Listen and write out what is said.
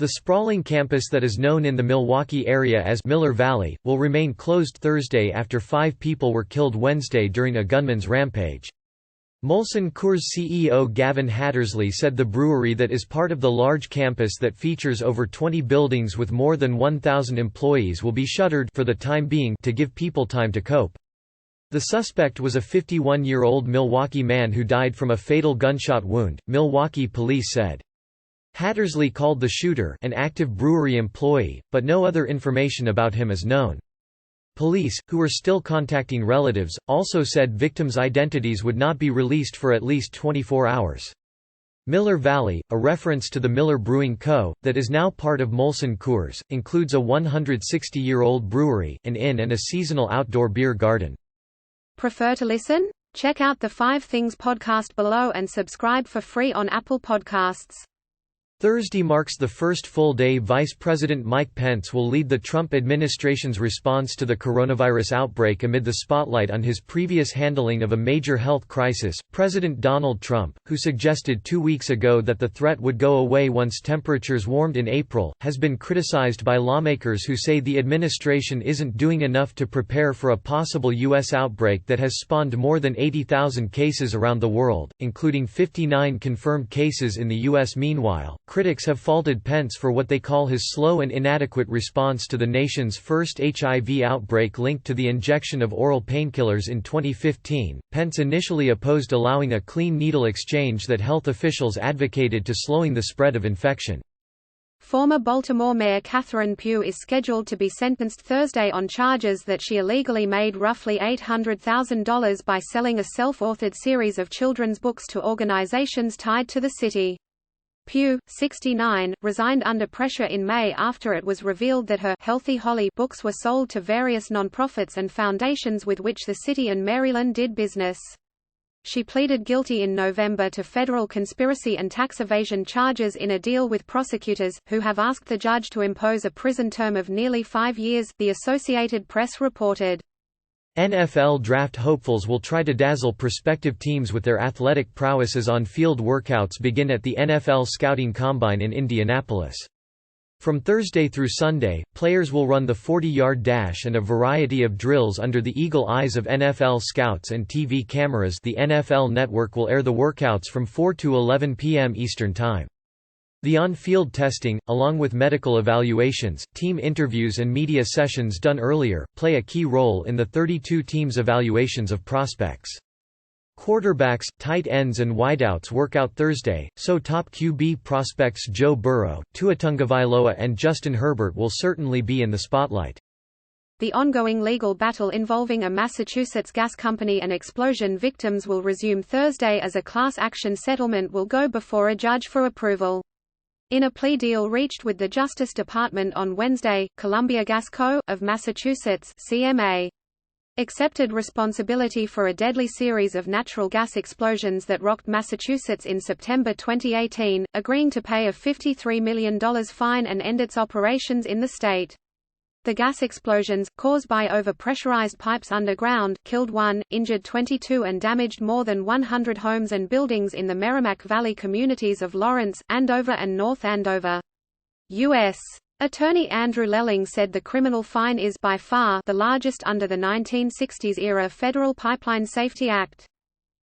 The sprawling campus that is known in the Milwaukee area as Miller Valley, will remain closed Thursday after 5 people were killed Wednesday during a gunman's rampage. Molson Coors CEO Gavin Hattersley said the brewery that is part of the large campus that features over 20 buildings with more than 1,000 employees will be shuttered for the time being to give people time to cope. The suspect was a 51-year-old Milwaukee man who died from a fatal gunshot wound, Milwaukee Police said. Hattersley called the shooter an active brewery employee, but no other information about him is known. Police, who are still contacting relatives, also said victims' identities would not be released for at least 24 hours. Miller Valley, a reference to the Miller Brewing Co., that is now part of Molson Coors, includes a 160-year-old brewery, an inn and a seasonal outdoor beer garden. Prefer to listen? Check out the 5 Things podcast below and subscribe for free on Apple Podcasts. Thursday marks the first full day Vice President Mike Pence will lead the Trump administration's response to the coronavirus outbreak amid the spotlight on his previous handling of a major health crisis. President Donald Trump, who suggested 2 weeks ago that the threat would go away once temperatures warmed in April, has been criticized by lawmakers who say the administration isn't doing enough to prepare for a possible U.S. outbreak that has spawned more than 80,000 cases around the world, including 59 confirmed cases in the U.S. Meanwhile, critics have faulted Pence for what they call his slow and inadequate response to the nation's first HIV outbreak linked to the injection of oral painkillers in 2015. Pence initially opposed allowing a clean needle exchange that health officials advocated to slowing the spread of infection. Former Baltimore Mayor Catherine Pugh is scheduled to be sentenced Thursday on charges that she illegally made roughly $800,000 by selling a self-authored series of children's books to organizations tied to the city. Pugh, 69, resigned under pressure in May after it was revealed that her Healthy Holly books were sold to various nonprofits and foundations with which the city and Maryland did business. She pleaded guilty in November to federal conspiracy and tax evasion charges in a deal with prosecutors, who have asked the judge to impose a prison term of nearly 5 years, the Associated Press reported. NFL draft hopefuls will try to dazzle prospective teams with their athletic prowess as on-field workouts begin at the NFL Scouting Combine in Indianapolis. From Thursday through Sunday, players will run the 40-yard dash and a variety of drills under the eagle eyes of NFL scouts and TV cameras. The NFL Network will air the workouts from 4 to 11 p.m. Eastern Time. The on-field testing, along with medical evaluations, team interviews and media sessions done earlier, play a key role in the 32 teams' evaluations of prospects. Quarterbacks, tight ends and wideouts work out Thursday, so top QB prospects Joe Burrow, Tua Tagovailoa and Justin Herbert will certainly be in the spotlight. The ongoing legal battle involving a Massachusetts gas company and explosion victims will resume Thursday as a class action settlement will go before a judge for approval. In a plea deal reached with the Justice Department on Wednesday, Columbia Gas Co. of Massachusetts (CMA) accepted responsibility for a deadly series of natural gas explosions that rocked Massachusetts in September 2018, agreeing to pay a $53 million fine and end its operations in the state. The gas explosions, caused by overpressurized pipes underground, killed 1, injured 22 and damaged more than 100 homes and buildings in the Merrimack Valley communities of Lawrence, Andover and North Andover. U.S. Attorney Andrew Lelling said the criminal fine is by far the largest under the 1960s-era Federal Pipeline Safety Act.